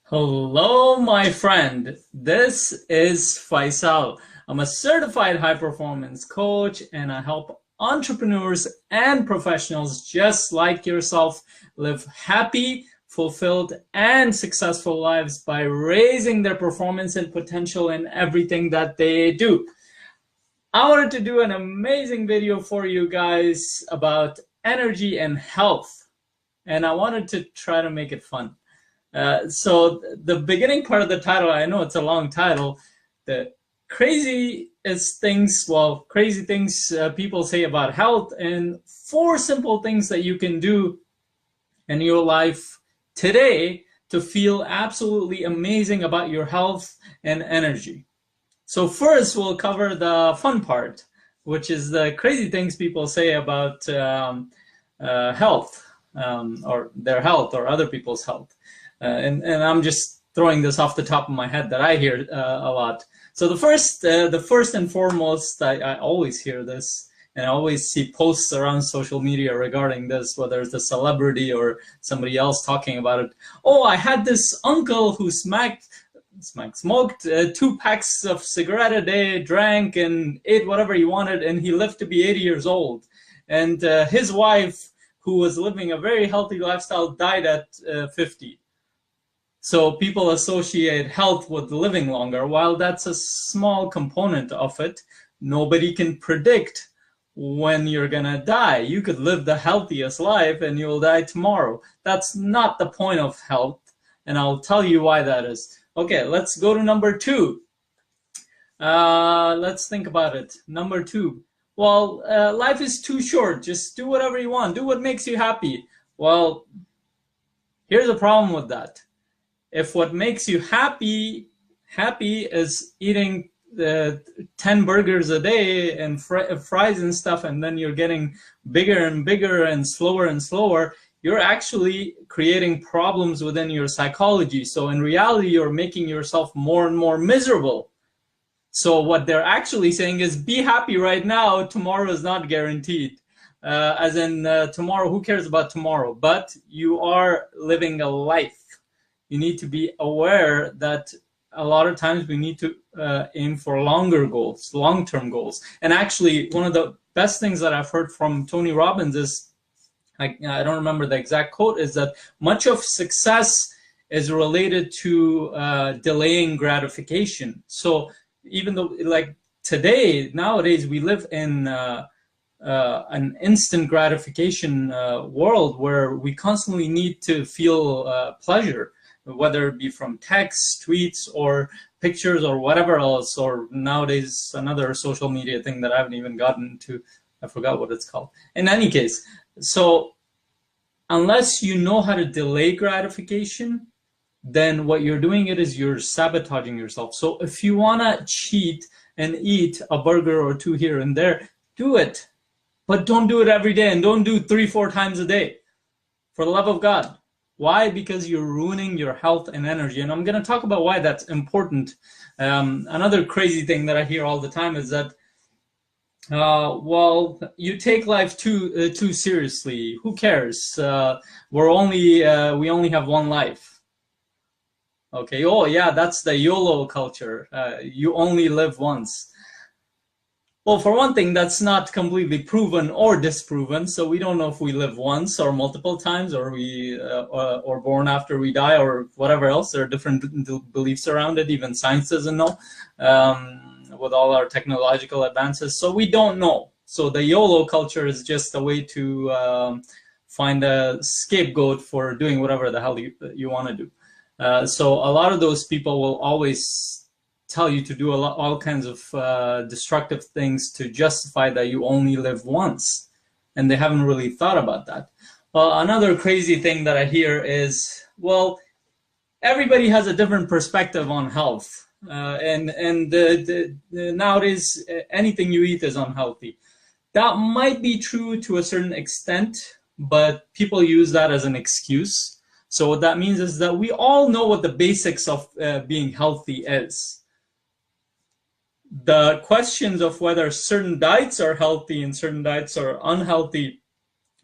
Hello, my friend. This is Faisal. I'm a certified high performance coach and I help entrepreneurs and professionals just like yourself live happy, fulfilled, and successful lives by raising their performance and potential in everything that they do. I wanted to do an amazing video for you guys about energy and health, and I wanted to try to make it fun. So the beginning part of the title, I know it's a long title, the craziest things, crazy things people say about health, and 4 simple things that you can do in your life today to feel absolutely amazing about your health and energy. So first, we'll cover the fun part, which is the crazy things people say about health, or their health or other people's health. And I'm just throwing this off the top of my head that I hear a lot. So the first and foremost, I always hear this, and I always see posts around social media regarding this, whether it's a celebrity or somebody else talking about it. Oh, I had this uncle who smoked 2 packs of cigarette a day, drank and ate whatever he wanted, and he lived to be 80 years old. And his wife, who was living a very healthy lifestyle, died at 50. So people associate health with living longer. While that's a small component of it, nobody can predict when you're gonna die. You could live the healthiest life and you'll die tomorrow. That's not the point of health, and I'll tell you why that is. Okay, let's go to number 2. Let's think about it. Number 2. Well, life is too short. Just do whatever you want. Do what makes you happy. Well, here's a problem with that. If what makes you happy is eating 10 burgers a day and fries and stuff, and then you're getting bigger and bigger and slower, you're actually creating problems within your psychology. So in reality, you're making yourself more and more miserable. So what they're actually saying is, be happy right now. Tomorrow is not guaranteed. As in tomorrow, who cares about tomorrow? But you are living a life. You need to be aware that a lot of times we need to aim for longer goals, long-term goals. And actually, one of the best things that I've heard from Tony Robbins is, I don't remember the exact quote, is that much of success is related to delaying gratification. So even though, like nowadays, we live in an instant gratification world where we constantly need to feel pleasure, whether it be from texts, tweets, or pictures, or whatever else, or nowadays another social media thing that I haven't even gotten to. I forgot what it's called. In any case, so unless you know how to delay gratification, then what you're doing is you're sabotaging yourself. So if you want to cheat and eat a burger or 2 here and there, do it. But don't do it every day, and don't do 3-4 times a day. For the love of God. Why? Because you're ruining your health and energy. And I'm going to talk about why that's important. Another crazy thing that I hear all the time is that, well, you take life too seriously. Who cares? We only have one life. Okay. Oh yeah, that's the YOLO culture. You only live once. Well, for one thing, that's not completely proven or disproven, so we don't know if we live once or multiple times, or or born after we die, or whatever else. There are different beliefs around it. Even science doesn't know, with all our technological advances. So we don't know. So the YOLO culture is just a way to find a scapegoat for doing whatever the hell you want to do. So a lot of those people will always tell you to do all kinds of destructive things to justify that you only live once, and they haven't really thought about that. Well, another crazy thing that I hear is, well, everybody has a different perspective on health, and nowadays anything you eat is unhealthy. That might be true to a certain extent, but people use that as an excuse. So what that means is that we all know what the basics of being healthy is. The questions of whether certain diets are healthy and certain diets are unhealthy,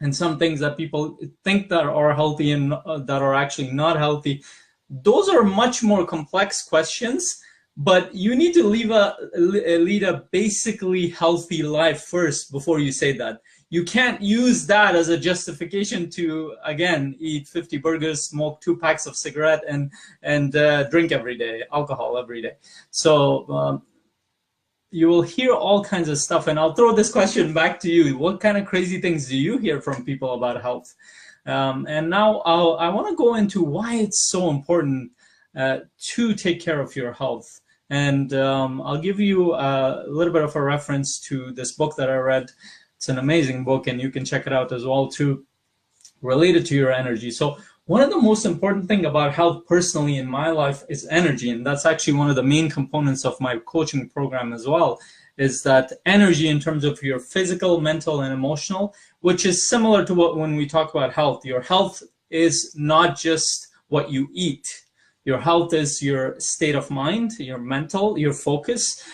and some things that people think that are healthy and that are actually not healthy, Those are much more complex questions, but you need to lead a basically healthy life first before you say that. You can't use that as a justification to, again, eat 50 burgers, smoke 2 packs of cigarette, and drink every day, alcohol every day. So you will hear all kinds of stuff, and I'll throw this question back to you. What kind of crazy things do you hear from people about health? And now I want to go into why it's so important to take care of your health. And I'll give you a little bit of a reference to this book that I read. It's an amazing book, and you can check it out as well too, related to your energy. So one of the most important thing about health personally in my life is energy, and that's actually one of the main components of my coaching program as well, is that energy in terms of your physical, mental, and emotional, which is similar to what when we talk about health. Your health is not just what you eat. Your health is your state of mind, your mental, your focus,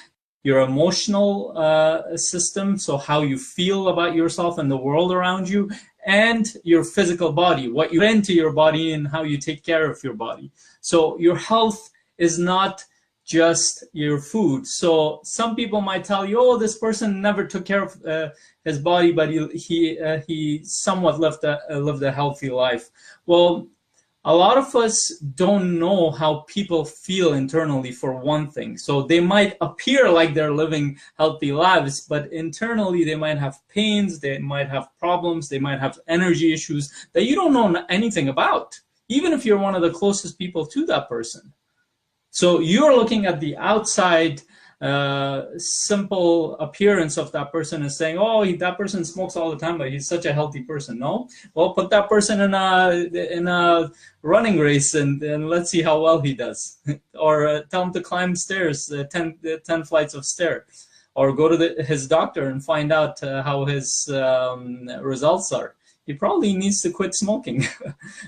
your emotional system, so how you feel about yourself and the world around you, and your physical body, what you put into your body and how you take care of your body. So your health is not just your food. So some people might tell you, oh, this person never took care of his body, but he somewhat lived a healthy life. Well, a lot of us don't know how people feel internally, for one thing. So they might appear like they're living healthy lives, but internally they might have pains, they might have problems, they might have energy issues that you don't know anything about, even if you're one of the closest people to that person. So you're looking at the outside simple appearance of that person and saying, oh, that person smokes all the time, but he's such a healthy person. No? Well, put that person in a running race and let's see how well he does. Or tell him to climb stairs, 10 flights of stairs. Or go to his doctor and find out how his results are. He probably needs to quit smoking.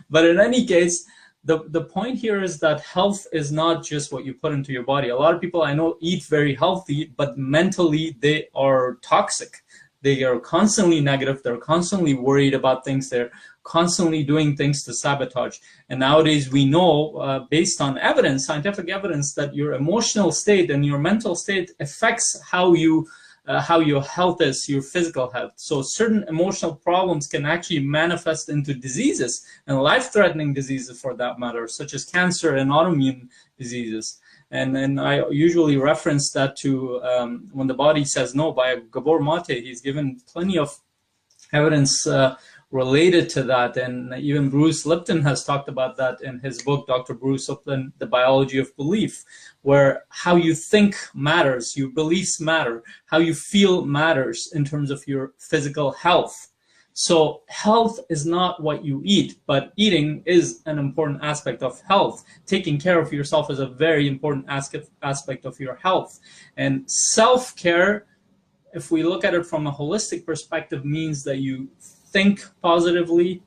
But in any case, the point here is that health is not just what you put into your body. A lot of people I know eat very healthy, but mentally they are toxic. They are constantly negative. They're constantly worried about things. They're constantly doing things to sabotage. And nowadays we know, based on evidence, scientific evidence, that your emotional state and your mental state affects how your health is, your physical health. So certain emotional problems can actually manifest into diseases, and life-threatening diseases for that matter, such as cancer and autoimmune diseases. And I usually reference that to When the Body Says No by Gabor Mate. He's given plenty of evidence related to that, and even Bruce Lipton has talked about that in his book, Dr. Bruce Lipton, The Biology of Belief, where how you think matters, your beliefs matter, how you feel matters in terms of your physical health. So health is not what you eat, but eating is an important aspect of health. Taking care of yourself is a very important aspect of your health. And self-care, if we look at it from a holistic perspective, means that you think positively,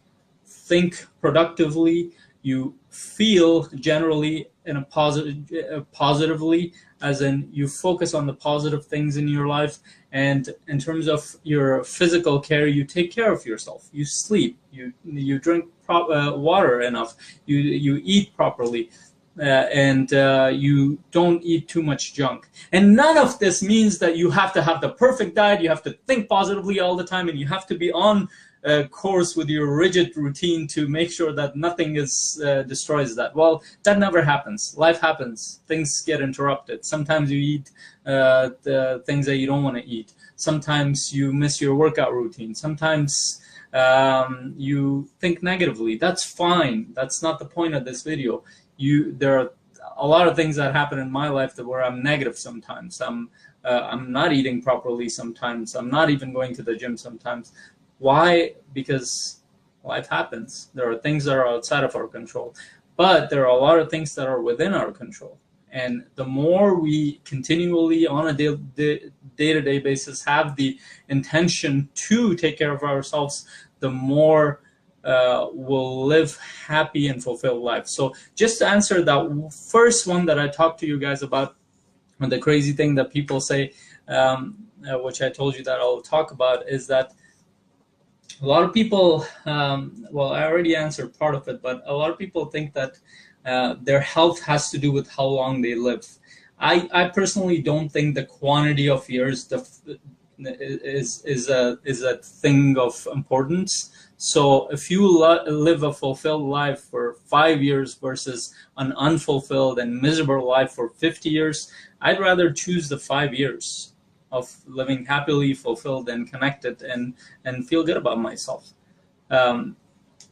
think productively, you feel generally in a positively, as in you focus on the positive things in your life. And in terms of your physical care, you take care of yourself. You sleep, you drink water enough, you eat properly. And you don't eat too much junk. And none of this means that you have to have the perfect diet, you have to think positively all the time, and you have to be on course with your rigid routine to make sure that nothing destroys that. Well, that never happens. Life happens. Things get interrupted. Sometimes you eat the things that you don't want to eat. Sometimes you miss your workout routine. Sometimes you think negatively. That's fine. That's not the point of this video. There are a lot of things that happen in my life where I'm negative sometimes. I'm not eating properly sometimes. I'm not even going to the gym sometimes. Why? Because life happens. There are things that are outside of our control, but there are a lot of things that are within our control. And the more we continually, on a day-to-day basis, have the intention to take care of ourselves, the more will live happy and fulfilled life. So just to answer that first one that I talked to you guys about, and the crazy thing that people say, which I told you that I'll talk about, is that a lot of people, well, I already answered part of it, but a lot of people think that Their health has to do with how long they live. I personally don't think the quantity of years is a thing of importance. So if you live a fulfilled life for 5 years versus an unfulfilled and miserable life for 50 years, I'd rather choose the 5 years of living happily, fulfilled, and connected, and feel good about myself.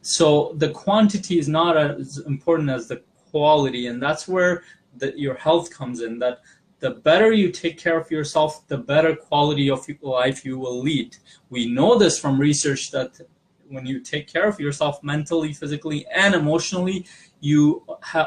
So the quantity is not as important as the quality, and that's where your health comes in. That the better you take care of yourself, the better quality of life you will lead. We know this from research that when you take care of yourself mentally, physically, and emotionally, you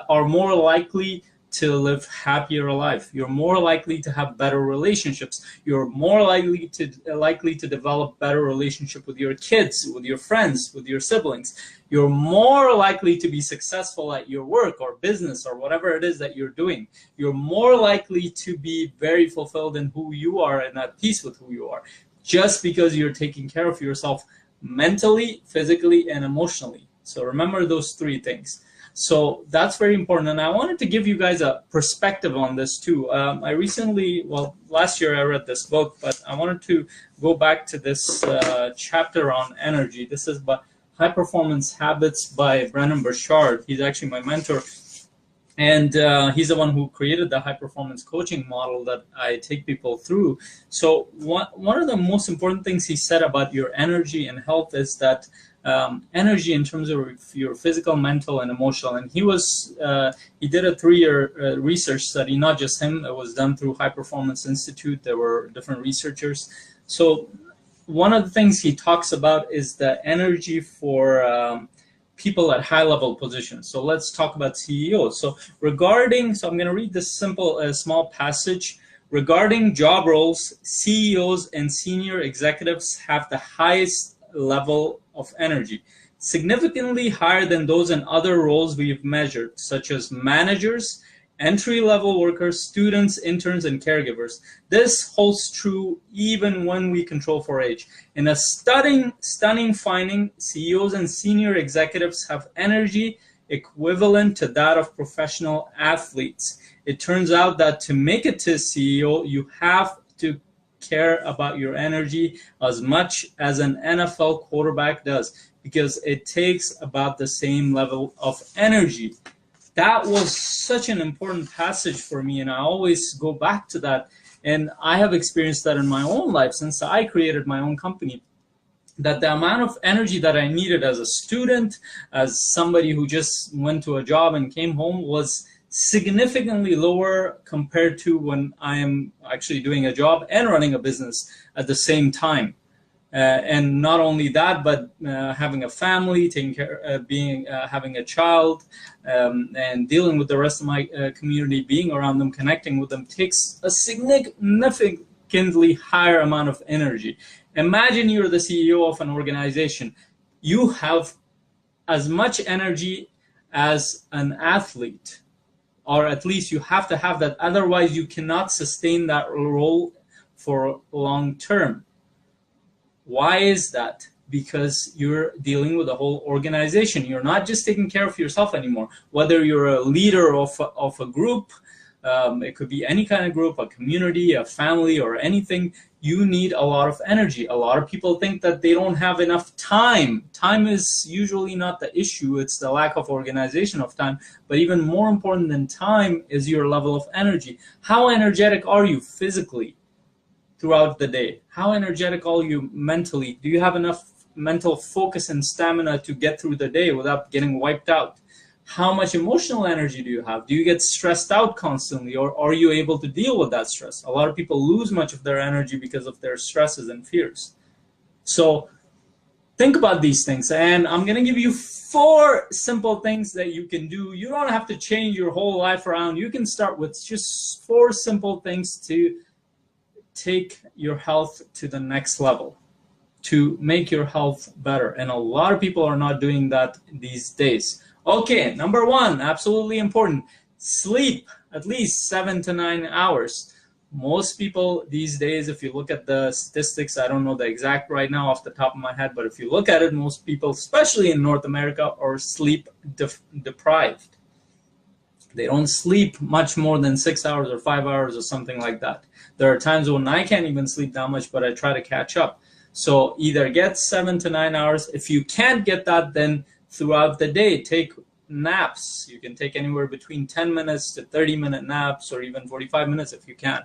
are more likely to live happier life. You're more likely to have better relationships. You're more likely to develop better relationship with your kids, with your friends, with your siblings. You're more likely to be successful at your work or business or whatever it is that you're doing. You're more likely to be very fulfilled in who you are and at peace with who you are, just because you're taking care of yourself mentally, physically, and emotionally. So remember those three things. So that's very important, and I wanted to give you guys a perspective on this too. I recently, well, last year I read this book, but I wanted to go back to this chapter on energy. This is by High Performance Habits by Brendon Burchard. He's actually my mentor, and he's the one who created the high performance coaching model that I take people through. So one of the most important things he said about your energy and health is that energy in terms of your physical, mental, and emotional. And he did a 3-year research study, not just him. It was done through High Performance Institute. There were different researchers. So one of the things he talks about is the energy for people at high level positions. So let's talk about CEOs. So I'm going to read this simple, small passage. Regarding job roles, CEOs and senior executives have the highest level of energy, significantly higher than those in other roles we've measured, such as managers, entry-level workers, students, interns, and caregivers. This holds true even when we control for age. In a stunning finding, CEOs and senior executives have energy equivalent to that of professional athletes. It turns out that to make it to CEO, you have to care about your energy as much as an NFL quarterback does, because it takes about the same level of energy. That was such an important passage for me, and I always go back to that. And I have experienced that in my own life since I created my own company, that the amount of energy that I needed as a student, as somebody who just went to a job and came home, was significantly lower compared to when I am actually doing a job and running a business at the same time. And not only that, but having a family, taking care, having a child, and dealing with the rest of my community, being around them, connecting with them, takes a significantly higher amount of energy. Imagine you're the CEO of an organization. You have as much energy as an athlete, or at least you have to have that. Otherwise, you cannot sustain that role for long term. Why is that? Because you're dealing with a whole organization. You're not just taking care of yourself anymore. Whether you're a leader of a group, it could be any kind of group, a community, a family, or anything, you need a lot of energy. A lot of people think that they don't have enough time. Time is usually not the issue. It's the lack of organization of time. But even more important than time is your level of energy. How energetic are you physically throughout the day? How energetic are you mentally? Do you have enough mental focus and stamina to get through the day without getting wiped out? How much emotional energy do you have? Do you get stressed out constantly, or are you able to deal with that stress? A lot of people lose much of their energy because of their stresses and fears. So think about these things, and I'm going to give you 4 simple things that you can do. You don't have to change your whole life around. You can start with just 4 simple things to take your health to the next level, to make your health better. And a lot of people are not doing that these days. Okay, number 1, absolutely important. Sleep at least 7 to 9 hours. Most people these days, if you look at the statistics, I don't know the exact right now off the top of my head, but if you look at it, most people, especially in North America, are sleep deprived. They don't sleep much more than 6 hours or 5 hours or something like that. There are times when I can't even sleep that much, but I try to catch up. So either get 7 to 9 hours. If you can't get that, then throughout the day, take naps. You can take anywhere between 10 minutes to 30-minute naps, or even 45 minutes if you can.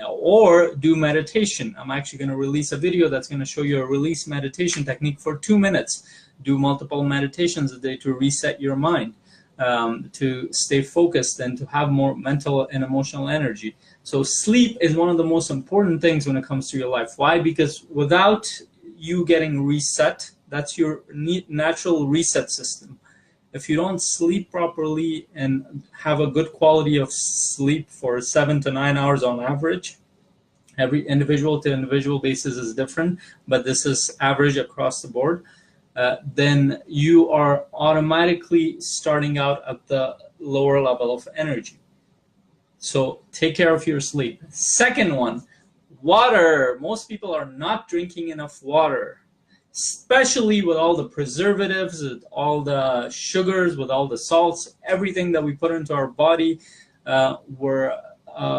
Or do meditation. I'm actually going to release a video that's going to show you a release meditation technique for 2 minutes. Do multiple meditations a day to reset your mind, to stay focused and to have more mental and emotional energy. So sleep is one of the most important things when it comes to your life. Why? Because without you getting reset, that's your natural reset system. If you don't sleep properly and have a good quality of sleep for 7 to 9 hours on average, every individual to individual basis is different, but this is average across the board, then you are automatically starting out at the lower level of energy. So take care of your sleep. Second one, water. Most people are not drinking enough water, especially with all the preservatives, with all the sugars, with all the salts, everything that we put into our body. We're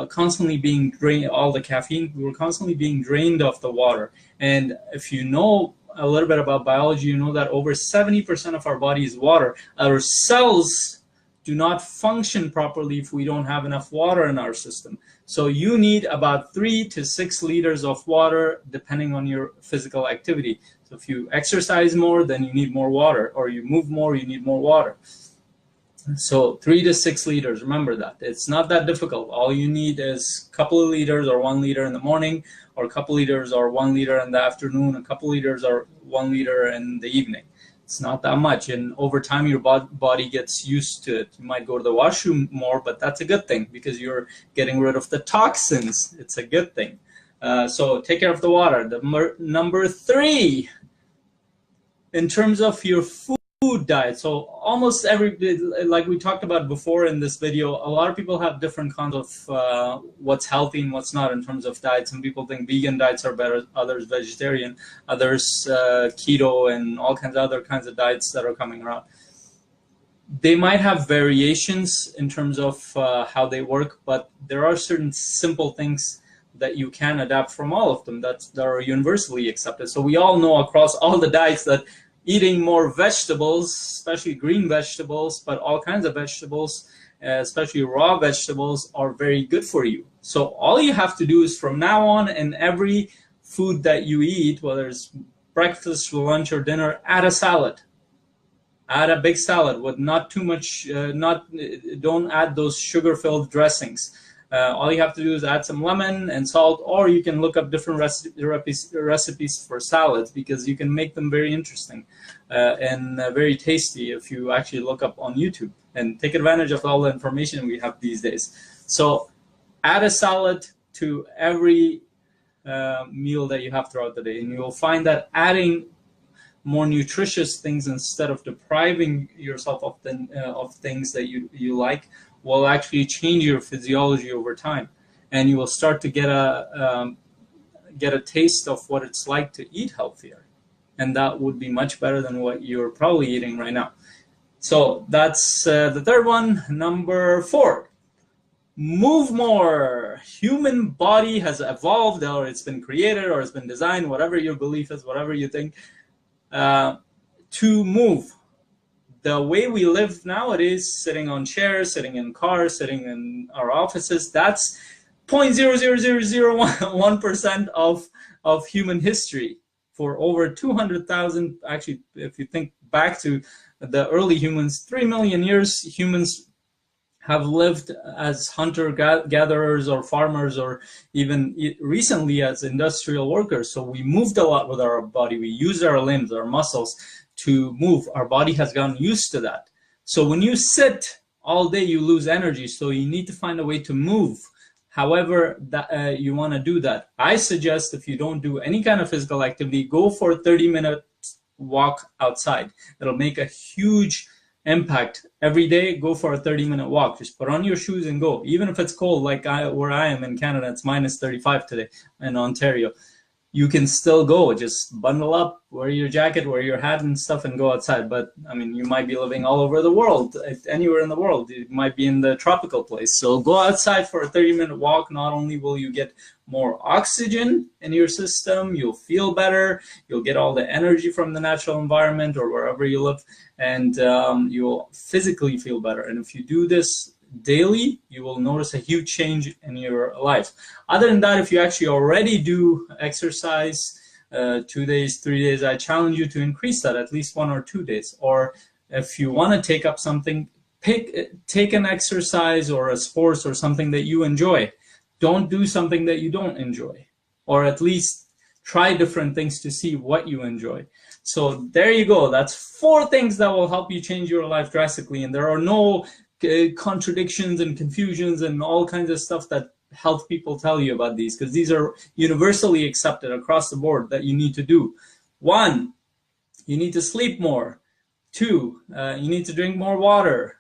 constantly being drained, all the caffeine, we're constantly being drained of the water. And if you know a little bit about biology, you know that over 70% of our body is water. Our cells do not function properly if we don't have enough water in our system. So you need about 3 to 6 liters of water depending on your physical activity. So if you exercise more, then you need more water, or you move more, you need more water. So 3 to 6 liters, remember that. It's not that difficult. All you need is a couple of liters or 1 liter in the morning, or a couple liters or 1 liter in the afternoon, a couple liters or 1 liter in the evening. It's not that much, and over time your body gets used to it. You might go to the washroom more, but that's a good thing because you're getting rid of the toxins. It's a good thing. So take care of the water. Number 3, in terms of your food diet. So almost every, like we talked about before in this video, a lot of people have different kinds of what's healthy and what's not in terms of diet. Some people think vegan diets are better, others vegetarian, others keto, and all kinds of other kinds of diets that are coming around. They might have variations in terms of how they work, but there are certain simple things that you can adapt from all of them that are universally accepted. So we all know across all the diets that eating more vegetables, especially green vegetables, but all kinds of vegetables, especially raw vegetables, are very good for you. So all you have to do is from now on, in every food that you eat, whether it's breakfast, lunch, or dinner, add a salad. Add a big salad with not too much, don't add those sugar-filled dressings. All you have to do is add some lemon and salt, or you can look up different recipes for salads, because you can make them very interesting and very tasty if you actually look up on YouTube and take advantage of all the information we have these days. So add a salad to every meal that you have throughout the day, and you'll find that adding more nutritious things instead of depriving yourself of things that you like will actually change your physiology over time, and you will start to get a taste of what it's like to eat healthier, and that would be much better than what you're probably eating right now. So that's the third one. Number 4, move more. Human body has evolved, or it's been created, or it's been designed, whatever your belief is, whatever you think, to move. The way we live nowadays, sitting on chairs, sitting in cars, sitting in our offices, that's 0.00001% of human history. For over 200,000, actually, if you think back to the early humans, 3 million years, humans have lived as hunter-gatherers or farmers, or even recently as industrial workers. So we moved a lot with our body. We used our limbs, our muscles to move. Our body has gotten used to that. So when you sit all day, you lose energy. So you need to find a way to move. However that you want to do that. I suggest, if you don't do any kind of physical activity, go for a 30-minute walk outside. It'll make a huge impact. Every day, go for a 30-minute walk. Just put on your shoes and go. Even if it's cold, like where I am in Canada, it's -35 today in Ontario. you can still go. Just bundle up, wear your jacket, wear your hat and stuff, and go outside. But I mean, you might be living all over the world, anywhere in the world. You might be in the tropical place. So go outside for a 30-minute walk. Not only will you get more oxygen in your system, you'll feel better, you'll get all the energy from the natural environment or wherever you live, and you'll physically feel better. And if you do this daily, you will notice a huge change in your life. Other than that, if you actually already do exercise 2 days, 3 days, I challenge you to increase that at least 1 or 2 days. Or if you want to take up something, take an exercise or a sports or something that you enjoy. Don't do something that you don't enjoy, or at least try different things to see what you enjoy. So there you go. That's 4 things that will help you change your life drastically. And there are no contradictions and confusions and all kinds of stuff that health people tell you about these, because these are universally accepted across the board that you need to do. 1, you need to sleep more. 2, you need to drink more water.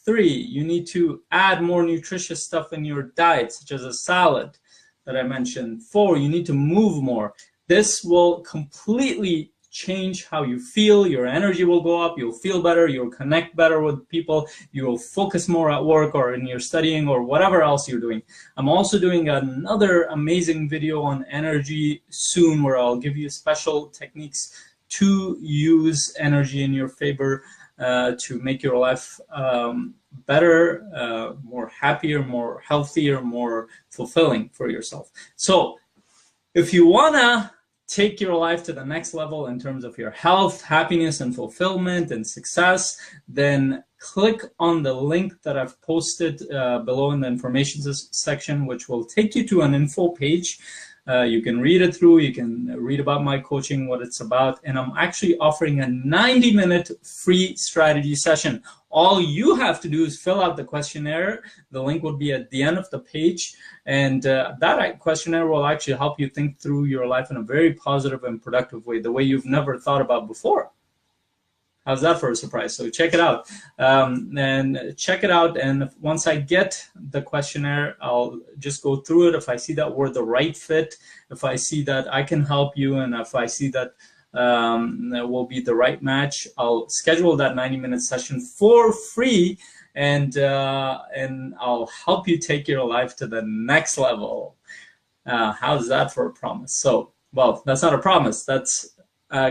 3, you need to add more nutritious stuff in your diet, such as a salad that I mentioned. 4, you need to move more. This will completely change how you feel. Your energy will go up, you'll feel better, you'll connect better with people, you will focus more at work or in your studying or whatever else you're doing. I'm also doing another amazing video on energy soon, where I'll give you special techniques to use energy in your favor to make your life better, more happier, more healthier, more fulfilling for yourself. So if you wanna take your life to the next level in terms of your health, happiness, and fulfillment and success, then click on the link that I've posted below in the information section, which will take you to an info page. You can read it through, you can read about my coaching, what it's about, and I'm actually offering a 90-minute free strategy session. All you have to do is fill out the questionnaire. The link will be at the end of the page, and that questionnaire will actually help you think through your life in a very positive and productive way, the way you've never thought about before. How's that for a surprise? So check it out, and once I get the questionnaire, I'll just go through it. If I see that we're the right fit, if I see that I can help you, and if I see that will be the right match, I'll schedule that 90-minute session for free, and I'll help you take your life to the next level. How's that for a promise? So, well, that's not a promise, that's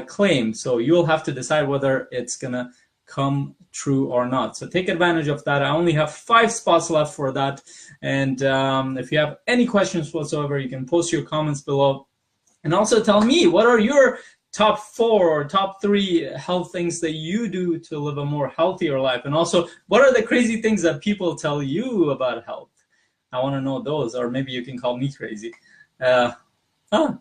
claim. So you'll have to decide whether it's gonna come true or not. So take advantage of that. I only have 5 spots left for that. And if you have any questions whatsoever, you can post your comments below. And also tell me, what are your top 4 or top 3 health things that you do to live a more healthier life? And also, what are the crazy things that people tell you about health? I want to know those, or maybe you can call me crazy.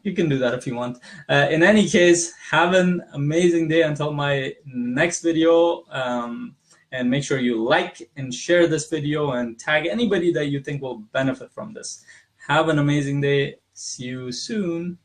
You can do that if you want. In any case, have an amazing day until my next video. And make sure you like and share this video and tag anybody that you think will benefit from this. Have an amazing day. See you soon.